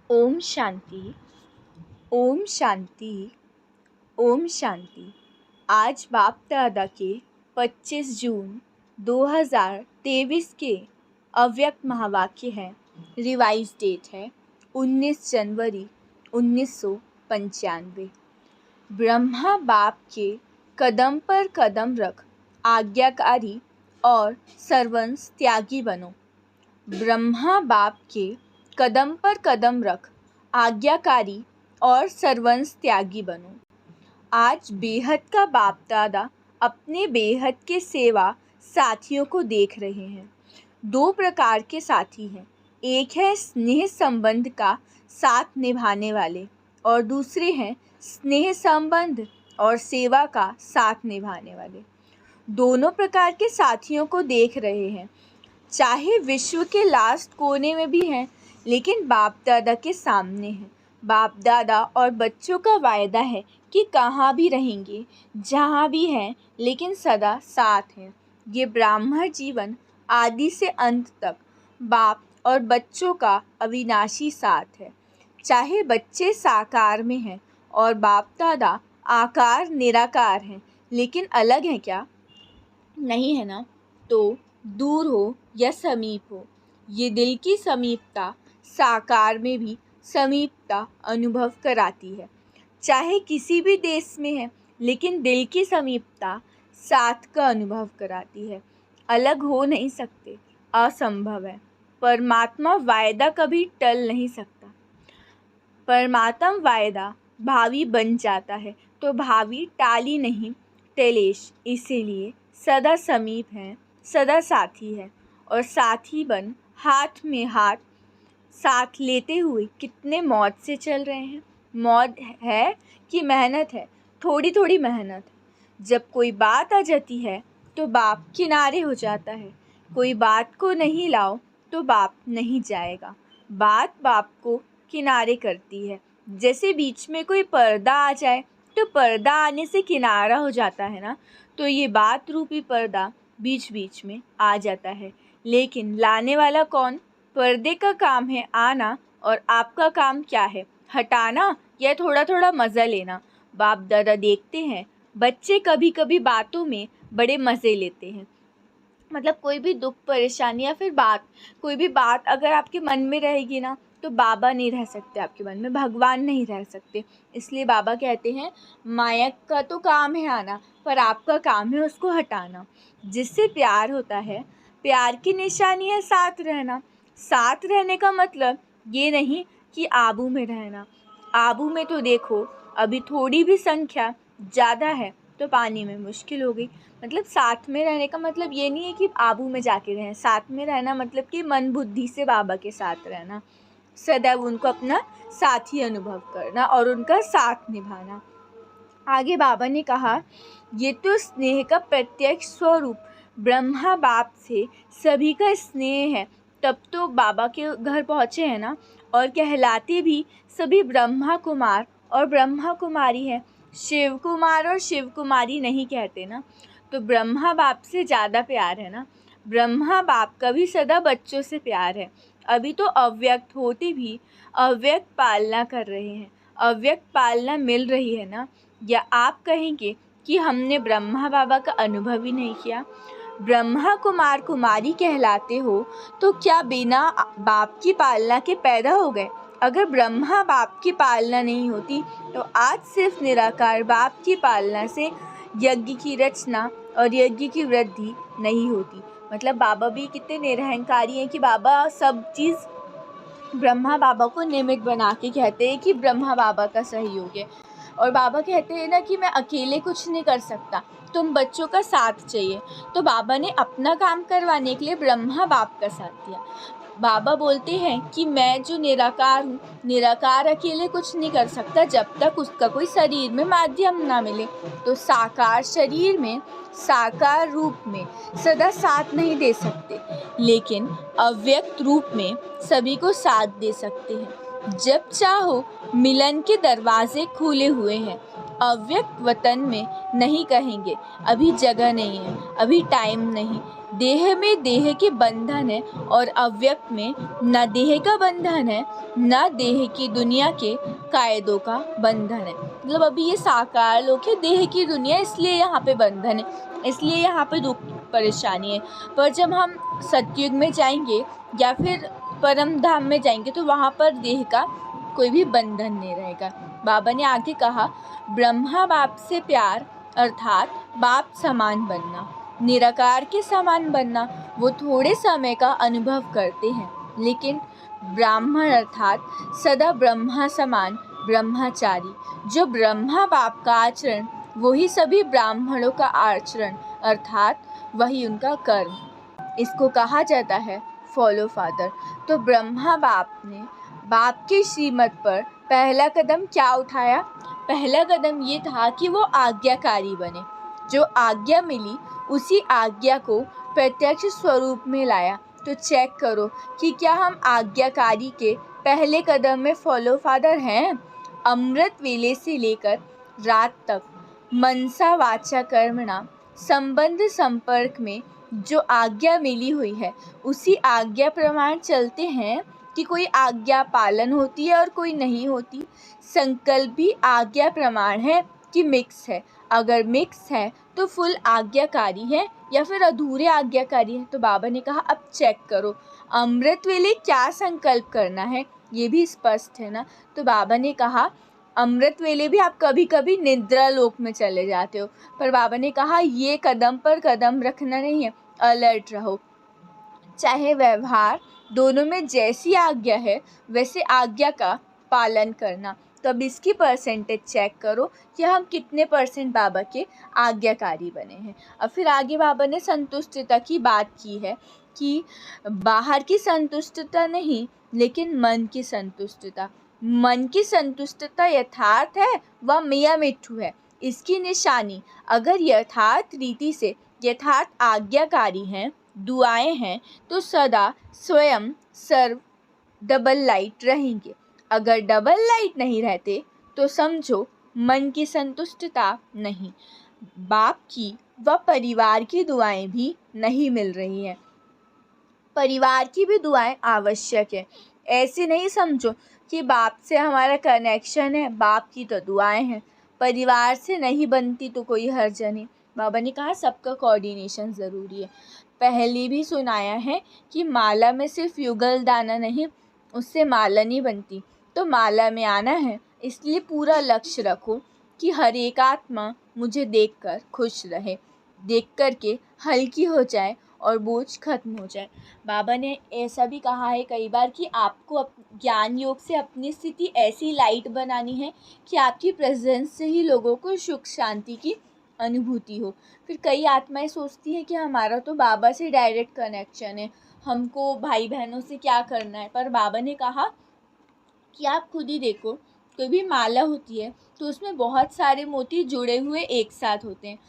ओम शांति। ओम शांति। ओम शांति। आज बाप दादा के 25 जून 2023 के अव्यक्त महावाक्य है। रिवाइज डेट है 19 जनवरी 1995। ब्रह्मा बाप के कदम पर कदम रख, आज्ञाकारी और सर्वंस त्यागी बनो। ब्रह्मा बाप के कदम पर कदम रख, आज्ञाकारी और सर्वंस त्यागी बनो। आज बेहद का बाप दादा अपने बेहद के सेवा साथियों को देख रहे हैं। दो प्रकार के साथी हैं, एक है स्नेह संबंध का साथ निभाने वाले और दूसरे हैं स्नेह संबंध और सेवा का साथ निभाने वाले। दोनों प्रकार के साथियों को देख रहे हैं, चाहे विश्व के लास्ट कोने में भी हैं, लेकिन बाप दादा के सामने हैं। बाप दादा और बच्चों का वायदा है कि कहाँ भी रहेंगे, जहाँ भी हैं, लेकिन सदा साथ हैं। ये ब्राह्मण जीवन आदि से अंत तक बाप और बच्चों का अविनाशी साथ है। चाहे बच्चे साकार में हैं और बाप दादा आकार निराकार हैं, लेकिन अलग हैं क्या? नहीं है ना। तो दूर हो या समीप हो, ये दिल की समीपता साकार में भी समीपता अनुभव कराती है। चाहे किसी भी देश में है, लेकिन दिल की समीपता साथ का अनुभव कराती है। अलग हो नहीं सकते, असंभव है। परमात्मा वायदा कभी टल नहीं सकता। परमात्मा वायदा भावी बन जाता है, तो भावी टाली नहीं टलेश। इसीलिए सदा समीप है, सदा साथी है और साथी बन हाथ में हाथ साथ लेते हुए कितने मौज से चल रहे हैं। मौज है कि मेहनत है? थोड़ी थोड़ी मेहनत। जब कोई बात आ जाती है तो बाप किनारे हो जाता है। कोई बात को नहीं लाओ तो बाप नहीं जाएगा। बात बाप को किनारे करती है। जैसे बीच में कोई पर्दा आ जाए तो पर्दा आने से किनारा हो जाता है ना, तो ये बात रूपी पर्दा बीच बीच में आ जाता है। लेकिन लाने वाला कौन? पर्दे का काम है आना और आपका काम क्या है? हटाना या थोड़ा थोड़ा मज़ा लेना। बाप दादा देखते हैं बच्चे कभी कभी बातों में बड़े मज़े लेते हैं। मतलब कोई भी दुख परेशानी या फिर कोई भी बात अगर आपके मन में रहेगी ना, तो बाबा नहीं रह सकते आपके मन में, भगवान नहीं रह सकते। इसलिए बाबा कहते हैं माया का तो काम है आना, पर आपका काम है उसको हटाना। जिससे प्यार होता है, प्यार की निशानी है साथ रहना। साथ रहने का मतलब ये नहीं कि आबू में रहना। आबू में तो देखो अभी थोड़ी भी संख्या ज़्यादा है तो पानी में मुश्किल हो गई। मतलब साथ में रहने का मतलब ये नहीं है कि आबू में जाके रहें। साथ में रहना मतलब कि मन बुद्धि से बाबा के साथ रहना, सदैव उनको अपना साथी अनुभव करना और उनका साथ निभाना। आगे बाबा ने कहा, ये तो स्नेह का प्रत्यक्ष स्वरूप ब्रह्मा बाप से सभी का स्नेह है। तब तो बाबा के घर पहुँचे हैं ना, और कहलाते भी सभी ब्रह्मा कुमार और ब्रह्मा कुमारी हैं। शिव कुमार और शिव कुमारी नहीं कहते ना, तो ब्रह्मा बाप से ज़्यादा प्यार है ना। ब्रह्मा बाप का भी सदा बच्चों से प्यार है। अभी तो अव्यक्त होते भी अव्यक्त पालना कर रहे हैं, अव्यक्त पालना मिल रही है ना। या आप कहेंगे कि हमने ब्रह्मा बाबा का अनुभव ही नहीं किया? ब्रह्मा कुमार कुमारी कहलाते हो तो क्या बिना बाप की पालना के पैदा हो गए? अगर ब्रह्मा बाप की पालना नहीं होती तो आज सिर्फ निराकार बाप की पालना से यज्ञ की रचना और यज्ञ की वृद्धि नहीं होती। मतलब बाबा भी कितने निरहंकारी हैं कि बाबा सब चीज़ ब्रह्मा बाबा को निमित्त बना के कहते हैं कि ब्रह्मा बाबा का सहयोग है। और बाबा कहते हैं ना कि मैं अकेले कुछ नहीं कर सकता, तुम बच्चों का साथ चाहिए। तो बाबा ने अपना काम करवाने के लिए ब्रह्मा बाप का साथ दिया। बाबा बोलते हैं कि मैं जो निराकार हूँ, निराकार अकेले कुछ नहीं कर सकता जब तक उसका कोई शरीर में माध्यम ना मिले। तो साकार शरीर में, साकार रूप में सदा साथ नहीं दे सकते, लेकिन अव्यक्त रूप में सभी को साथ दे सकते हैं। जब चाहो मिलन के दरवाजे खुले हुए हैं। अव्यक्त वतन में नहीं कहेंगे अभी जगह नहीं है, अभी टाइम नहीं, देह में देह के बंधन है और अव्यक्त में न देह का बंधन है न देह की दुनिया के कायदों का बंधन है। मतलब अभी ये साकार लोक है, देह की दुनिया, इसलिए यहाँ पे बंधन है, इसलिए यहाँ पे दुख परेशानी है। पर जब हम सतयुग में जाएंगे या फिर परम धाम में जाएंगे तो वहाँ पर देह का कोई भी बंधन नहीं रहेगा। बाबा ने आगे कहा, ब्रह्मा बाप से प्यार अर्थात बाप समान बनना, निराकार के समान बनना। वो थोड़े समय का अनुभव करते हैं, लेकिन ब्राह्मण अर्थात सदा ब्रह्मा समान ब्रह्मचारी, जो ब्रह्मा बाप का आचरण वही सभी ब्राह्मणों का आचरण अर्थात वही उनका कर्म। इसको कहा जाता है फॉलो फादर। तो ब्रह्मा बाप ने बाप के श्रीमत पर पहला कदम क्या उठाया? पहला कदम ये था कि वो आज्ञाकारी बने। जो आज्ञा मिली उसी आज्ञा को प्रत्यक्ष स्वरूप में लाया। तो चेक करो कि क्या हम आज्ञाकारी के पहले कदम में फॉलो फादर हैं। अमृत वेले से लेकर रात तक मनसा वाचा कर्मणा संबंध संपर्क में जो आज्ञा मिली हुई है उसी आज्ञा प्रमाण चलते हैं कि कोई आज्ञा पालन होती है और कोई नहीं होती। संकल्प भी आज्ञा प्रमाण है कि मिक्स है। अगर मिक्स है तो फुल आज्ञाकारी है या फिर अधूरे आज्ञाकारी है। तो बाबा ने कहा अब चेक करो अमृत वेले क्या संकल्प करना है, ये भी स्पष्ट है ना। तो बाबा ने कहा अमृत वेले भी आप कभी कभी निद्रा लोक में चले जाते हो, पर बाबा ने कहा ये कदम पर कदम रखना नहीं है, अलर्ट रहो। चाहे व्यवहार दोनों में जैसी आज्ञा है वैसे आज्ञा का पालन करना। तो अब इसकी परसेंटेज चेक करो कि हम कितने % बाबा के आज्ञाकारी बने हैं। अब फिर आगे बाबा ने संतुष्टता की बात की है कि बाहर की संतुष्टता नहीं लेकिन मन की संतुष्टता। मन की संतुष्टता यथार्थ है वह मियाँ मिट्ठू है। इसकी निशानी अगर यथार्थ रीति से यथार्थ आज्ञाकारी हैं, दुआएं हैं, तो सदा स्वयं सर्व डबल लाइट रहेंगे। अगर डबल लाइट नहीं रहते तो समझो मन की संतुष्टता नहीं, बाप की व परिवार की दुआएं भी नहीं मिल रही हैं। परिवार की भी दुआएं आवश्यक है। ऐसे नहीं समझो कि बाप से हमारा कनेक्शन है, बाप की तो दुआएं हैं, परिवार से नहीं बनती तो कोई हर्ज नहीं। बाबा ने कहा सबका कोऑर्डिनेशन ज़रूरी है। पहले भी सुनाया है कि माला में सिर्फ युगल दाना नहीं, उससे माला नहीं बनती। तो माला में आना है, इसलिए पूरा लक्ष्य रखो कि हर एक आत्मा मुझे देखकर खुश रहे, देख कर के हल्की हो जाए और बोझ खत्म हो जाए। बाबा ने ऐसा भी कहा है कई बार कि आपको ज्ञान योग से अपनी स्थिति ऐसी लाइट बनानी है कि आपकी प्रेजेंस से ही लोगों को सुख शांति की अनुभूति हो। फिर कई आत्माएं सोचती हैं कि हमारा तो बाबा से डायरेक्ट कनेक्शन है, हमको भाई बहनों से क्या करना है। पर बाबा ने कहा कि आप खुद ही देखो, कोई भी माला होती है तो उसमें बहुत सारे मोती जुड़े हुए एक साथ होते हैं।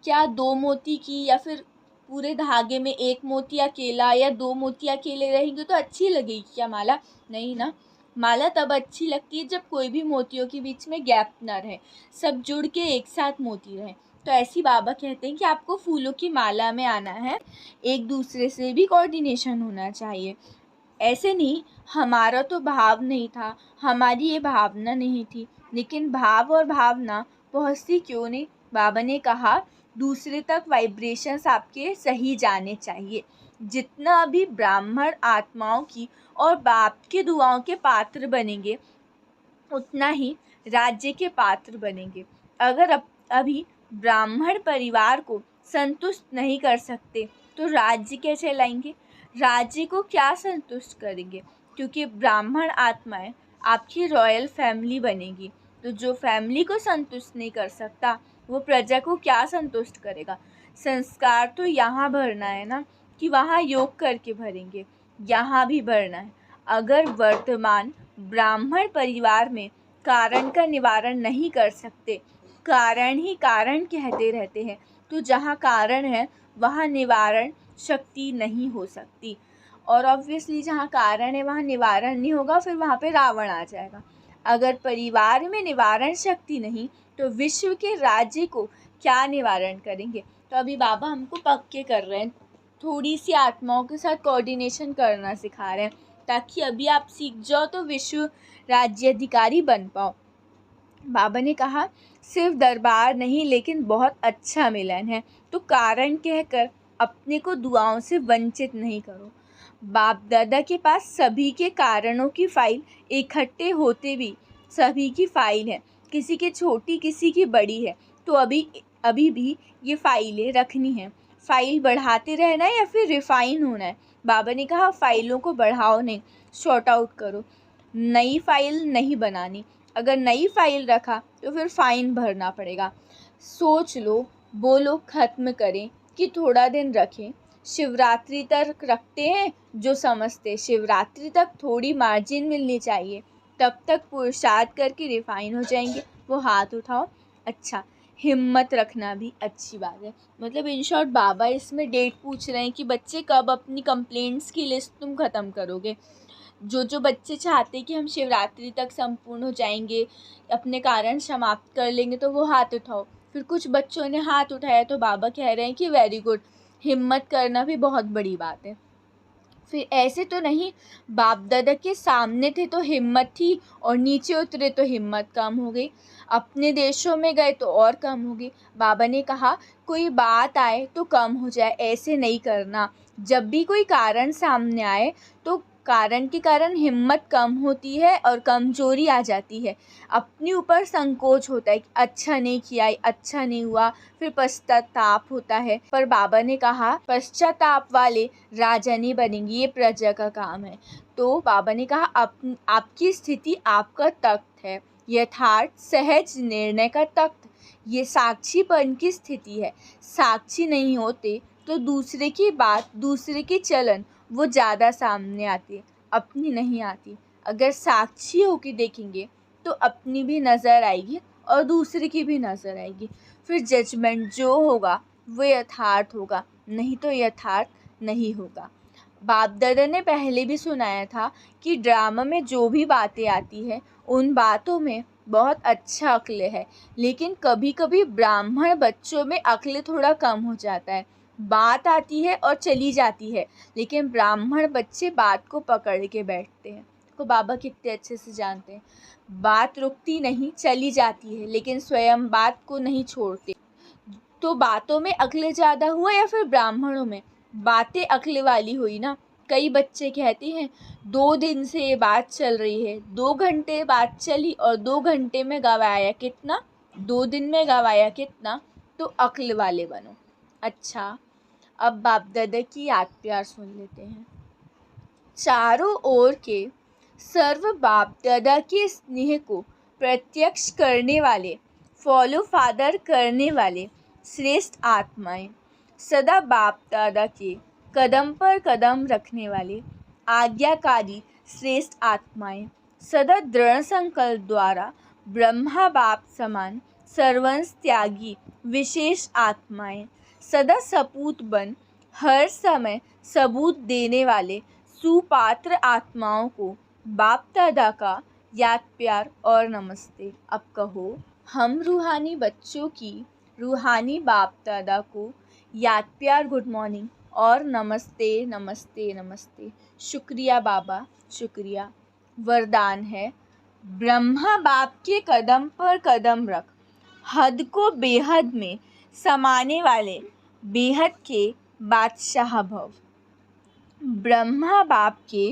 क्या 2 मोती की या फिर पूरे धागे में 1 मोती अकेला या 2 मोती अकेले रहेंगे तो अच्छी लगेगी क्या माला? नहीं ना। माला तब अच्छी लगती है जब कोई भी मोतियों के बीच में गैप ना रहे, सब जुड़ के एक साथ मोती रहे। तो ऐसी बाबा कहते हैं कि आपको फूलों की माला में आना है, एक दूसरे से भी कोऑर्डिनेशन होना चाहिए। ऐसे नहीं हमारा तो भाव नहीं था, हमारी ये भावना नहीं थी, लेकिन भाव और भावना पहुँचती क्यों नहीं? बाबा ने कहा दूसरे तक वाइब्रेशंस आपके सही जाने चाहिए। जितना अभी ब्राह्मण आत्माओं की और बाप के दुआओं के पात्र बनेंगे उतना ही राज्य के पात्र बनेंगे। अगर अभी ब्राह्मण परिवार को संतुष्ट नहीं कर सकते तो राज्य कैसे लाएंगे? राज्य को क्या संतुष्ट करेंगे? क्योंकि ब्राह्मण आत्माएं आपकी रॉयल फैमिली बनेगी। तो जो फैमिली को संतुष्ट नहीं कर सकता वो प्रजा को क्या संतुष्ट करेगा? संस्कार तो यहाँ भरना है ना कि वहाँ योग करके भरेंगे, यहाँ भी भरना है। अगर वर्तमान ब्राह्मण परिवार में कारण का निवारण नहीं कर सकते, कारण ही कारण कहते रहते हैं, तो जहाँ कारण है वहाँ निवारण शक्ति नहीं हो सकती। और ऑब्वियसली जहाँ कारण है वहाँ निवारण नहीं होगा, फिर वहाँ पे रावण आ जाएगा। अगर परिवार में निवारण शक्ति नहीं तो विश्व के राज्य को क्या निवारण करेंगे? तो अभी बाबा हमको पक्के कर रहे हैं थोड़ी सी आत्माओं के साथ कोऑर्डिनेशन करना सिखा रहे हैं, ताकि अभी आप सीख जाओ तो विश्व राज्याधिकारी बन पाओ। बाबा ने कहा, सिर्फ दरबार नहीं लेकिन बहुत अच्छा मिलन है, तो कारण कहकर अपने को दुआओं से वंचित नहीं करो। बाप दादा के पास सभी के कारणों की फाइल इकट्ठे होते भी सभी की फाइल है, किसी की छोटी किसी की बड़ी है, तो अभी भी ये फाइलें रखनी है। फाइल बढ़ाते रहना है या फिर रिफाइन होना है। बाबा ने कहा, फाइलों को बढ़ाओ नहीं, शॉर्ट आउट करो। नई फाइल नहीं बनानी, अगर नई फाइल रखा तो फिर फ़ाइन भरना पड़ेगा। सोच लो, बोलो, ख़त्म करें कि थोड़ा दिन रखें। शिवरात्रि तक रखते हैं जो समझते, शिवरात्रि तक थोड़ी मार्जिन मिलनी चाहिए, तब तक पुरुषार्थ करके रिफाइन हो जाएंगे। वो हाथ उठाओ। अच्छा, हिम्मत रखना भी अच्छी बात है। मतलब इन शॉर्ट बाबा इसमें डेट पूछ रहे हैं कि बच्चे कब अपनी कंप्लेंट्स की लिस्ट तुम ख़त्म करोगे। जो बच्चे चाहते हैं कि हम शिवरात्रि तक संपूर्ण हो जाएंगे, अपने कारण समाप्त कर लेंगे, तो वो हाथ उठाओ। फिर कुछ बच्चों ने हाथ उठाया तो बाबा कह रहे हैं कि वेरी गुड, हिम्मत करना भी बहुत बड़ी बात है। फिर ऐसे तो नहीं, बाप दादा के सामने थे तो हिम्मत थी और नीचे उतरे तो हिम्मत कम हो गई, अपने देशों में गए तो और कम हो गई। बाबा ने कहा, कोई बात आए तो कम हो जाए, ऐसे नहीं करना। जब भी कोई कारण सामने आए तो कारण के कारण हिम्मत कम होती है और कमजोरी आ जाती है, अपने ऊपर संकोच होता है कि अच्छा नहीं किया, अच्छा नहीं हुआ, फिर पश्चाताप होता है। पर बाबा ने कहा, पश्चाताप वाले राजा नहीं बनेंगे, ये प्रजा का काम है। तो बाबा ने कहा, आपकी स्थिति आपका तख्त है, यथार्थ सहज निर्णय का तख्त, ये साक्षीपन की स्थिति है। साक्षी नहीं होते तो दूसरे की बात, दूसरे की चलन वो ज़्यादा सामने आती है, अपनी नहीं आती। अगर साक्षी होकर देखेंगे तो अपनी भी नज़र आएगी और दूसरे की भी नज़र आएगी। फिर जजमेंट जो होगा वो यथार्थ होगा, नहीं तो यथार्थ नहीं होगा। बाप दादा ने पहले भी सुनाया था कि ड्रामा में जो भी बातें आती है उन बातों में बहुत अच्छा अक्ल है, लेकिन कभी कभी ब्राह्मण बच्चों में अक्ल थोड़ा कम हो जाता है। बात आती है और चली जाती है, लेकिन ब्राह्मण बच्चे बात को पकड़ के बैठते हैं। को बाबा कितने अच्छे से जानते हैं, बात रुकती नहीं, चली जाती है, लेकिन स्वयं बात को नहीं छोड़ते। तो बातों में अक्ल ज़्यादा हुआ या फिर ब्राह्मणों में? बातें अक्ल वाली हुई ना। कई बच्चे कहते हैं 2 दिन से ये बात चल रही है, 2 घंटे बात चली और 2 घंटे में गवाया कितना, 2 दिन में गवाया कितना। तो अक्ल वाले बनो। अच्छा, अब बाप दादा की याद प्यार सुन लेते हैं। चारों ओर के सर्व बाप दादा के स्नेह को प्रत्यक्ष करने वाले, फॉलो फादर करने वाले श्रेष्ठ आत्माएं, सदा बाप दादा के कदम पर कदम रखने वाले आज्ञाकारी श्रेष्ठ आत्माएं, सदा दृढ़ संकल्प द्वारा ब्रह्मा बाप समान सर्वंश त्यागी विशेष आत्माएं, सदा सपूत बन हर समय सबूत देने वाले सुपात्र आत्माओं को बाप दादा का याद प्यार और नमस्ते। अब कहो, हम रूहानी बच्चों की रूहानी बाप दादा को याद प्यार, गुड मॉर्निंग और नमस्ते नमस्ते नमस्ते। शुक्रिया बाबा, शुक्रिया। वरदान है, ब्रह्मा बाप के कदम पर कदम रख, हद को बेहद में समाने वाले बेहद के बादशाह भव। ब्रह्मा बाप के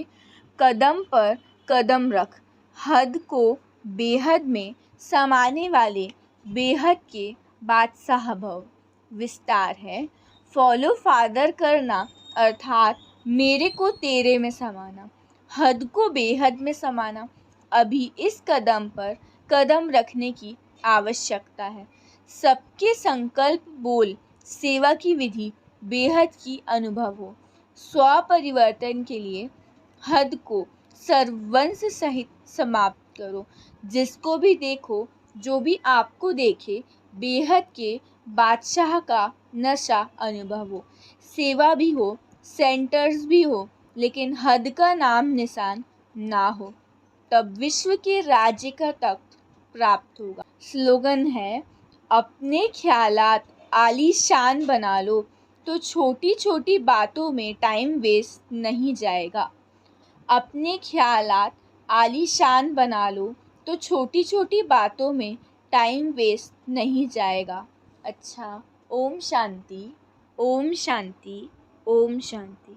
कदम पर कदम रख, हद को बेहद में समाने वाले बेहद के बादशाह भव। विस्तार है, फॉलो फादर करना अर्थात मेरे को तेरे में समाना, हद को बेहद में समाना। अभी इस कदम पर कदम रखने की आवश्यकता है। सबके संकल्प बोल सेवा की विधि बेहद की अनुभव हो। स्वपरिवर्तन के लिए हद को सर्वंश सहित समाप्त करो। जिसको भी देखो, जो भी आपको देखे, बेहद के बादशाह का नशा अनुभव हो। सेवा भी हो, सेंटर्स भी हो, लेकिन हद का नाम निशान ना हो, तब विश्व के राज्य का तख्त प्राप्त होगा। स्लोगन है, अपने ख्यालात आलीशान बना लो, तो छोटी छोटी बातों में टाइम वेस्ट नहीं जाएगा। अपने ख्यालात आलीशान बना लो तो छोटी छोटी बातों में टाइम वेस्ट नहीं जाएगा। अच्छा, ओम शांति, ओम शांति, ओम शांति।